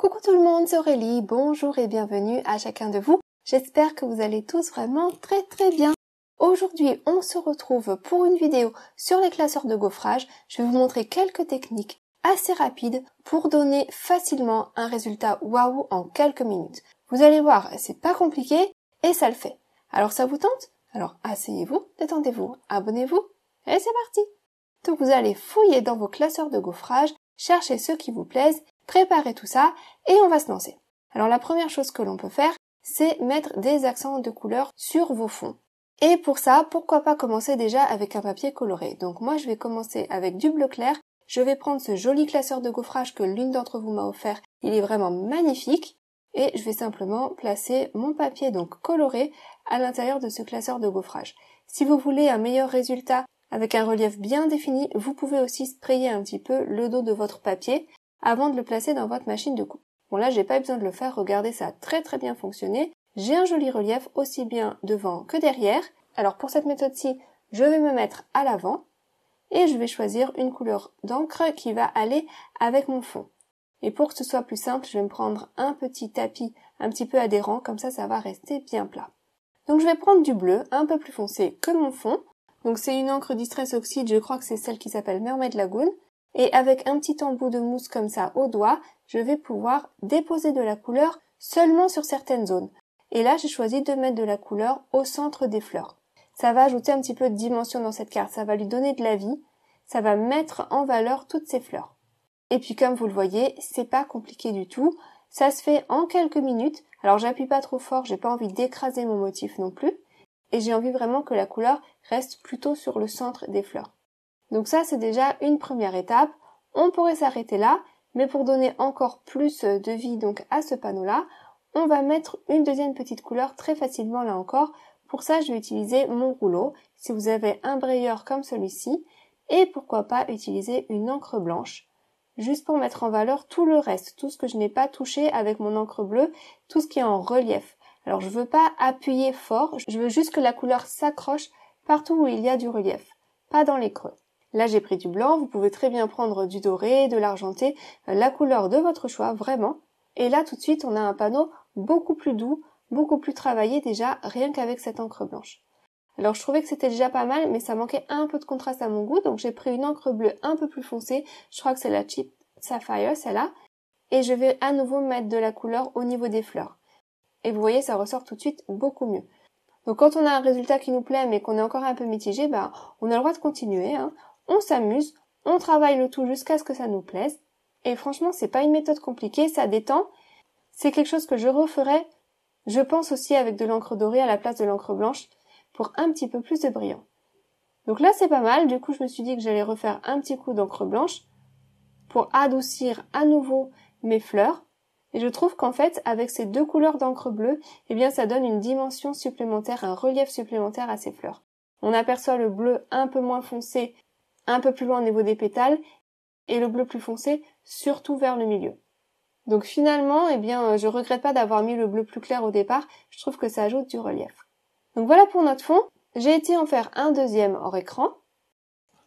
Coucou tout le monde, c'est Aurélie, bonjour et bienvenue à chacun de vous. J'espère que vous allez tous vraiment très bien. Aujourd'hui, on se retrouve pour une vidéo sur les classeurs de gaufrage. Je vais vous montrer quelques techniques assez rapides pour donner facilement un résultat waouh en quelques minutes. Vous allez voir, c'est pas compliqué et ça le fait. Alors ça vous tente? Alors asseyez-vous, détendez-vous, abonnez-vous et c'est parti! Donc vous allez fouiller dans vos classeurs de gaufrage, chercher ceux qui vous plaisent, préparez tout ça et on va se lancer. Alors la première chose que l'on peut faire, c'est mettre des accents de couleur sur vos fonds. Et pour ça, pourquoi pas commencer déjà avec un papier coloré. Donc moi je vais commencer avec du bleu clair. Je vais prendre ce joli classeur de gaufrage que l'une d'entre vous m'a offert. Il est vraiment magnifique. Et je vais simplement placer mon papier donc coloré à l'intérieur de ce classeur de gaufrage. Si vous voulez un meilleur résultat avec un relief bien défini, vous pouvez aussi sprayer un petit peu le dos de votre papier avant de le placer dans votre machine de coupe. Bon là, j'ai pas besoin de le faire, regardez, ça a très bien fonctionné. J'ai un joli relief aussi bien devant que derrière. Alors pour cette méthode-ci, je vais me mettre à l'avant et je vais choisir une couleur d'encre qui va aller avec mon fond. Et pour que ce soit plus simple, je vais me prendre un petit tapis un petit peu adhérent, comme ça va rester bien plat. Donc je vais prendre du bleu un peu plus foncé que mon fond. Donc c'est une encre Distress Oxide, je crois que c'est celle qui s'appelle Mermaid Lagoon. Et avec un petit embout de mousse comme ça au doigt, je vais pouvoir déposer de la couleur seulement sur certaines zones. Et là, j'ai choisi de mettre de la couleur au centre des fleurs. Ça va ajouter un petit peu de dimension dans cette carte, ça va lui donner de la vie, ça va mettre en valeur toutes ces fleurs. Et puis comme vous le voyez, c'est pas compliqué du tout, ça se fait en quelques minutes. Alors j'appuie pas trop fort, j'ai pas envie d'écraser mon motif non plus. Et j'ai envie vraiment que la couleur reste plutôt sur le centre des fleurs. Donc ça, c'est déjà une première étape. On pourrait s'arrêter là, mais pour donner encore plus de vie donc à ce panneau-là, on va mettre une deuxième petite couleur très facilement là encore. Pour ça, je vais utiliser mon rouleau, si vous avez un brayeur comme celui-ci, et pourquoi pas utiliser une encre blanche, juste pour mettre en valeur tout le reste, tout ce que je n'ai pas touché avec mon encre bleue, tout ce qui est en relief. Alors je veux pas appuyer fort, je veux juste que la couleur s'accroche partout où il y a du relief, pas dans les creux. Là j'ai pris du blanc, vous pouvez très bien prendre du doré, de l'argenté, la couleur de votre choix vraiment. Et là tout de suite on a un panneau beaucoup plus doux, beaucoup plus travaillé déjà rien qu'avec cette encre blanche. Alors je trouvais que c'était déjà pas mal mais ça manquait un peu de contraste à mon goût, donc j'ai pris une encre bleue un peu plus foncée, je crois que c'est la Cheap Sapphire celle-là, et je vais à nouveau mettre de la couleur au niveau des fleurs. Et vous voyez, ça ressort tout de suite beaucoup mieux. Donc quand on a un résultat qui nous plaît mais qu'on est encore un peu mitigé, on a le droit de continuer. On s'amuse, on travaille le tout jusqu'à ce que ça nous plaise. Et franchement, c'est pas une méthode compliquée, ça détend. C'est quelque chose que je referais, je pense aussi avec de l'encre dorée à la place de l'encre blanche, pour un petit peu plus de brillant. Donc là, c'est pas mal. Du coup, je me suis dit que j'allais refaire un petit coup d'encre blanche pour adoucir à nouveau mes fleurs. Et je trouve qu'en fait, avec ces deux couleurs d'encre bleue, ça donne une dimension supplémentaire, un relief supplémentaire à ces fleurs. On aperçoit le bleu un peu moins foncé, un peu plus loin au niveau des pétales, et le bleu plus foncé, surtout vers le milieu. Donc finalement, je regrette pas d'avoir mis le bleu plus clair au départ, je trouve que ça ajoute du relief. Donc voilà pour notre fond. J'ai été en faire un deuxième hors écran,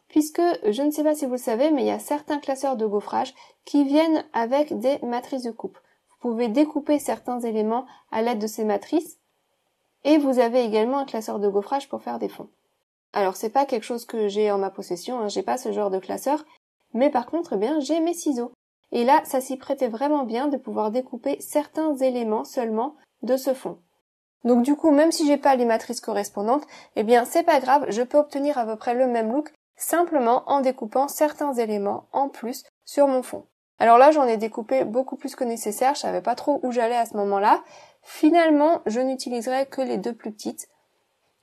puisque, je ne sais pas si vous le savez, mais il y a certains classeurs de gaufrage qui viennent avec des matrices de coupe. Vous pouvez découper certains éléments à l'aide de ces matrices, et vous avez également un classeur de gaufrage pour faire des fonds. Alors c'est pas quelque chose que j'ai en ma possession, j'ai pas ce genre de classeur, mais par contre, j'ai mes ciseaux. Et là, ça s'y prêtait vraiment bien de pouvoir découper certains éléments seulement de ce fond. Donc du coup, même si j'ai pas les matrices correspondantes, c'est pas grave, je peux obtenir à peu près le même look simplement en découpant certains éléments en plus sur mon fond. Alors là, j'en ai découpé beaucoup plus que nécessaire, je savais pas trop où j'allais à ce moment-là. Finalement, je n'utiliserai que les deux plus petites.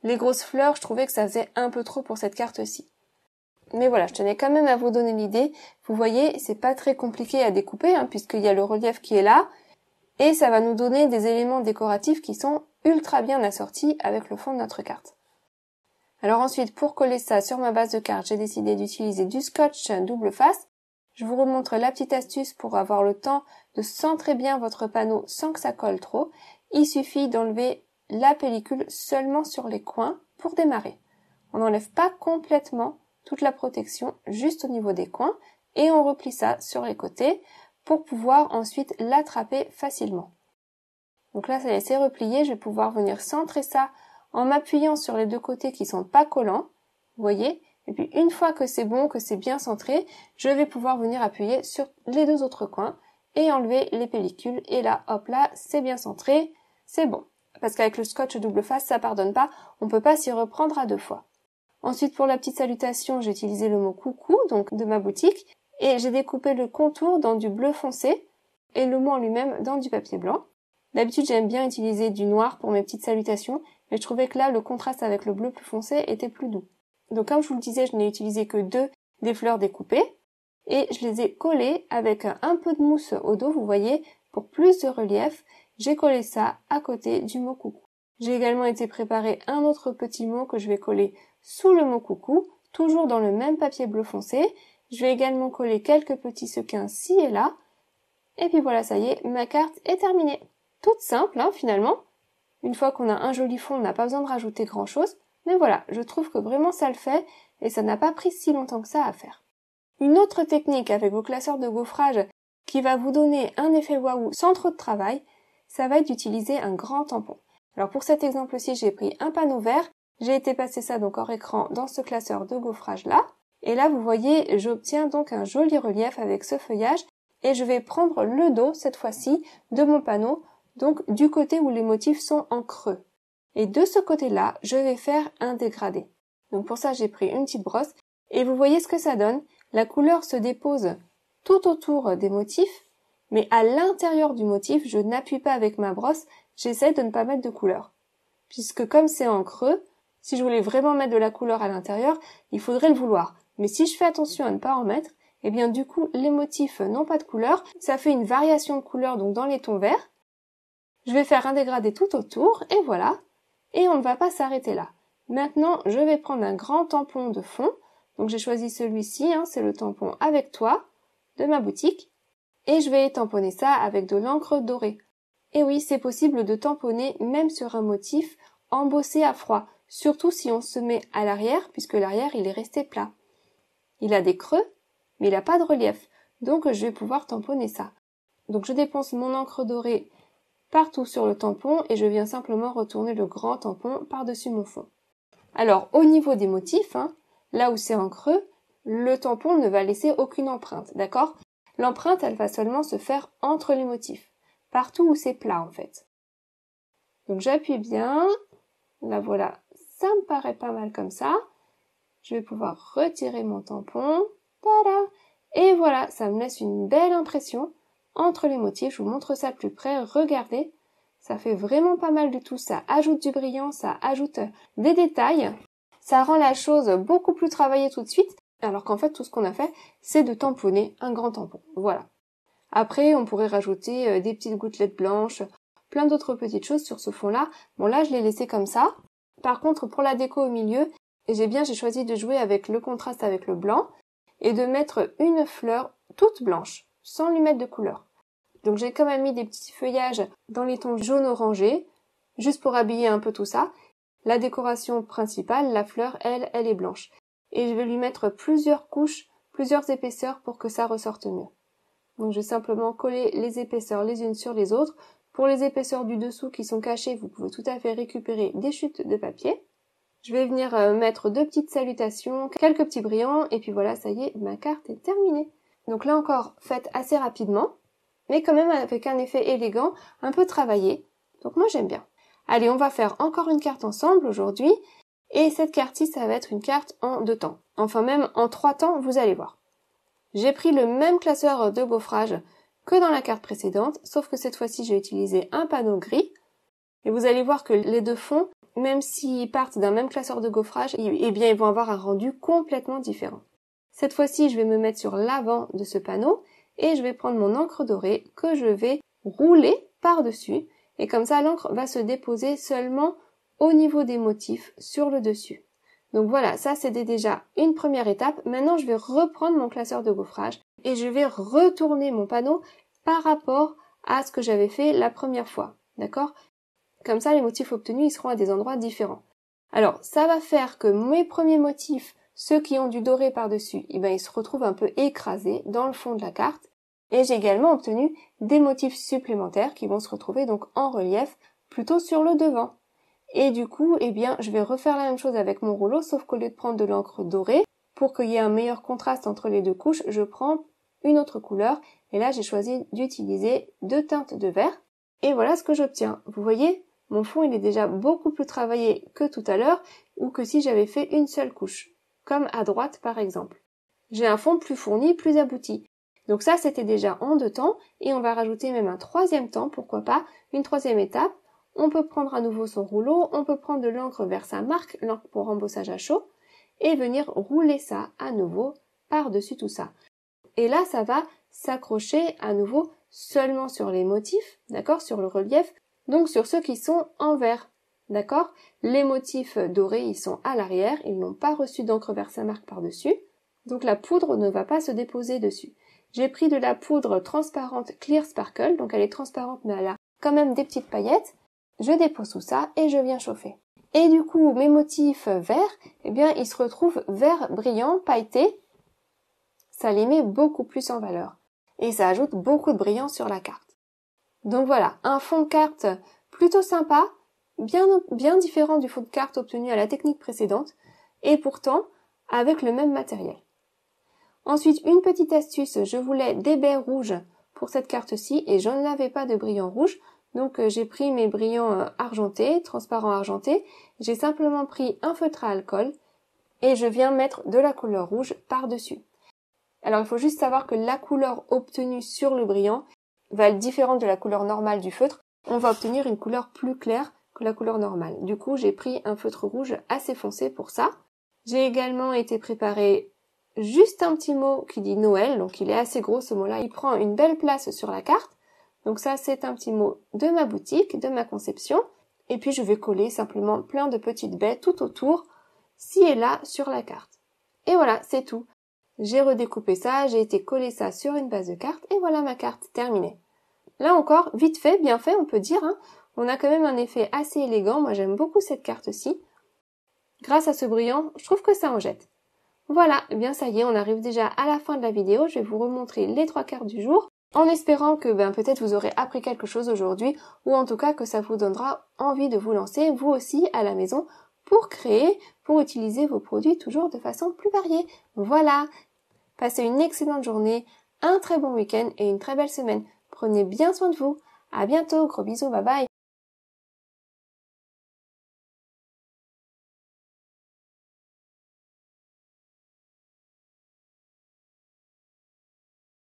Les grosses fleurs, je trouvais que ça faisait un peu trop pour cette carte-ci. Mais voilà, je tenais quand même à vous donner l'idée. Vous voyez, c'est pas très compliqué à découper, puisqu'il y a le relief qui est là, et ça va nous donner des éléments décoratifs qui sont ultra bien assortis avec le fond de notre carte. Alors ensuite, pour coller ça sur ma base de carte, j'ai décidé d'utiliser du scotch double face. Je vous remontre la petite astuce pour avoir le temps de centrer bien votre panneau sans que ça colle trop. Il suffit d'enlever la pellicule seulement sur les coins pour démarrer. On n'enlève pas complètement toute la protection, juste au niveau des coins, et on replie ça sur les côtés pour pouvoir ensuite l'attraper facilement. Donc là, ça y est, c'est replié. Je vais pouvoir venir centrer ça en m'appuyant sur les deux côtés qui sont pas collants. Vous voyez? Et puis une fois que c'est bon, que c'est bien centré, je vais pouvoir venir appuyer sur les deux autres coins et enlever les pellicules. Et là, hop là, c'est bien centré, c'est bon. Parce qu'avec le scotch double face, ça pardonne pas, on peut pas s'y reprendre à deux fois. Ensuite, pour la petite salutation, j'ai utilisé le mot coucou, donc de ma boutique, et j'ai découpé le contour dans du bleu foncé et le mot en lui-même dans du papier blanc. D'habitude, j'aime bien utiliser du noir pour mes petites salutations, mais je trouvais que là, le contraste avec le bleu plus foncé était plus doux. Donc comme je vous le disais, je n'ai utilisé que deux des fleurs découpées, et je les ai collées avec un peu de mousse au dos, vous voyez, pour plus de relief. J'ai collé ça à côté du mot coucou. J'ai également été préparer un autre petit mot que je vais coller sous le mot coucou, toujours dans le même papier bleu foncé. Je vais également coller quelques petits sequins ci et là. Et puis voilà, ça y est, ma carte est terminée. Toute simple, hein, finalement. Une fois qu'on a un joli fond, on n'a pas besoin de rajouter grand chose. Mais voilà, je trouve que vraiment ça le fait et ça n'a pas pris si longtemps que ça à faire. Une autre technique avec vos classeurs de gaufrage qui va vous donner un effet waouh sans trop de travail, ça va être d'utiliser un grand tampon. Alors pour cet exemple-ci, j'ai pris un panneau vert, j'ai été passer ça donc hors écran dans ce classeur de gaufrage là. Et là, vous voyez, j'obtiens donc un joli relief avec ce feuillage et je vais prendre le dos, cette fois-ci, de mon panneau, donc du côté où les motifs sont en creux. Et de ce côté-là, je vais faire un dégradé. Donc pour ça, j'ai pris une petite brosse et vous voyez ce que ça donne. La couleur se dépose tout autour des motifs, mais à l'intérieur du motif, je n'appuie pas avec ma brosse, j'essaie de ne pas mettre de couleur. Puisque comme c'est en creux, si je voulais vraiment mettre de la couleur à l'intérieur, il faudrait le vouloir. Mais si je fais attention à ne pas en mettre, eh bien du coup, les motifs n'ont pas de couleur, ça fait une variation de couleur donc dans les tons verts. Je vais faire un dégradé tout autour, et voilà. Et on ne va pas s'arrêter là. Maintenant, je vais prendre un grand tampon de fond. Donc j'ai choisi celui-ci, hein, c'est le tampon Avec toi de ma boutique. Et je vais tamponner ça avec de l'encre dorée. Et oui, c'est possible de tamponner même sur un motif embossé à froid, surtout si on se met à l'arrière, puisque l'arrière il est resté plat. Il a des creux, mais il n'a pas de relief, donc je vais pouvoir tamponner ça. Donc je déponce mon encre dorée partout sur le tampon et je viens simplement retourner le grand tampon par-dessus mon fond. Alors au niveau des motifs, hein, là où c'est en creux, le tampon ne va laisser aucune empreinte, d'accord? L'empreinte, elle va seulement se faire entre les motifs, partout où c'est plat en fait. Donc j'appuie bien, là voilà, ça me paraît pas mal comme ça. Je vais pouvoir retirer mon tampon, tada! Et voilà, ça me laisse une belle impression entre les motifs. Je vous montre ça de plus près, regardez, ça fait vraiment pas mal du tout, ça ajoute du brillant, ça ajoute des détails, ça rend la chose beaucoup plus travaillée tout de suite, alors qu'en fait tout ce qu'on a fait, c'est de tamponner un grand tampon, voilà. Après, on pourrait rajouter des petites gouttelettes blanches, plein d'autres petites choses sur ce fond-là. Bon là, je l'ai laissé comme ça. Par contre, pour la déco au milieu, j'ai choisi de jouer avec le contraste avec le blanc et de mettre une fleur toute blanche, sans lui mettre de couleur. Donc j'ai quand même mis des petits feuillages dans les tons jaune orangé, juste pour habiller un peu tout ça. La décoration principale, la fleur, elle est blanche. Et je vais lui mettre plusieurs couches, plusieurs épaisseurs pour que ça ressorte mieux. Donc je vais simplement coller les épaisseurs les unes sur les autres. Pour les épaisseurs du dessous qui sont cachées, vous pouvez tout à fait récupérer des chutes de papier. Je vais venir mettre deux petites salutations, quelques petits brillants, et puis voilà, ça y est, ma carte est terminée. Donc là encore, faite assez rapidement, mais quand même avec un effet élégant, un peu travaillé. Donc moi j'aime bien. Allez, on va faire encore une carte ensemble aujourd'hui, et cette carte-ci, ça va être une carte en 2 temps. Enfin même en 3 temps, vous allez voir. J'ai pris le même classeur de gaufrage que dans la carte précédente, sauf que cette fois-ci, j'ai utilisé un panneau gris. Et vous allez voir que les deux fonds, même s'ils partent d'un même classeur de gaufrage, eh bien, ils vont avoir un rendu complètement différent. Cette fois-ci, je vais me mettre sur l'avant de ce panneau et je vais prendre mon encre dorée que je vais rouler par-dessus. Et comme ça, l'encre va se déposer seulement au niveau des motifs sur le dessus. Donc voilà, ça c'était déjà une première étape. Maintenant, je vais reprendre mon classeur de gaufrage et je vais retourner mon panneau par rapport à ce que j'avais fait la première fois. D'accord ? Comme ça, les motifs obtenus, ils seront à des endroits différents. Alors, ça va faire que mes premiers motifs, ceux qui ont du doré par-dessus, eh ben, ils se retrouvent un peu écrasés dans le fond de la carte. Et j'ai également obtenu des motifs supplémentaires qui vont se retrouver donc en relief plutôt sur le devant. Et du coup, eh bien, je vais refaire la même chose avec mon rouleau, sauf qu'au lieu de prendre de l'encre dorée, pour qu'il y ait un meilleur contraste entre les deux couches, je prends une autre couleur. Et là, j'ai choisi d'utiliser 2 teintes de vert. Et voilà ce que j'obtiens. Vous voyez, mon fond, il est déjà beaucoup plus travaillé que tout à l'heure, ou que si j'avais fait une seule couche, comme à droite par exemple. J'ai un fond plus fourni, plus abouti. Donc ça, c'était déjà en 2 temps, et on va rajouter même un 3e temps, pourquoi pas, une 3e étape. On peut prendre à nouveau son rouleau, on peut prendre de l'encre Versamark, l'encre pour embossage à chaud, et venir rouler ça à nouveau par-dessus tout ça. Et là, ça va s'accrocher à nouveau seulement sur les motifs, d'accord, sur le relief, donc sur ceux qui sont en vert, d'accord. Les motifs dorés, ils sont à l'arrière, ils n'ont pas reçu d'encre Versamark par-dessus, donc la poudre ne va pas se déposer dessus. J'ai pris de la poudre transparente Clear Sparkle, donc elle est transparente mais elle a quand même des petites paillettes. Je dépose tout ça et je viens chauffer. Et du coup, mes motifs verts, eh bien, ils se retrouvent vert brillant, pailleté. Ça les met beaucoup plus en valeur. Et ça ajoute beaucoup de brillant sur la carte. Donc voilà, un fond de carte plutôt sympa, bien différent du fond de carte obtenu à la technique précédente, et pourtant avec le même matériel. Ensuite, une petite astuce, je voulais des baies rouges pour cette carte-ci, et je n'avais pas de brillant rouge. Donc j'ai pris mes brillants argentés, transparents argentés, j'ai simplement pris un feutre à alcool et je viens mettre de la couleur rouge par-dessus. Alors il faut juste savoir que la couleur obtenue sur le brillant va être différente de la couleur normale du feutre. On va obtenir une couleur plus claire que la couleur normale. Du coup j'ai pris un feutre rouge assez foncé pour ça. J'ai également été préparer juste un petit mot qui dit Noël, donc il est assez gros ce mot-là, il prend une belle place sur la carte. Donc ça, c'est un petit mot de ma boutique, de ma conception. Et puis, je vais coller simplement plein de petites baies tout autour, ci et là, sur la carte. Et voilà, c'est tout. J'ai redécoupé ça, j'ai été coller ça sur une base de carte, et voilà ma carte terminée. Là encore, vite fait, bien fait, on peut dire. On a quand même un effet assez élégant. Moi, j'aime beaucoup cette carte-ci. Grâce à ce brillant, je trouve que ça en jette. Voilà, eh bien ça y est, on arrive déjà à la fin de la vidéo. Je vais vous remontrer les 3 cartes du jour. En espérant que peut-être vous aurez appris quelque chose aujourd'hui, ou en tout cas que ça vous donnera envie de vous lancer, vous aussi, à la maison, pour créer, pour utiliser vos produits toujours de façon plus variée. Voilà! Passez une excellente journée, un très bon week-end et une très belle semaine. Prenez bien soin de vous. À bientôt, gros bisous, bye bye!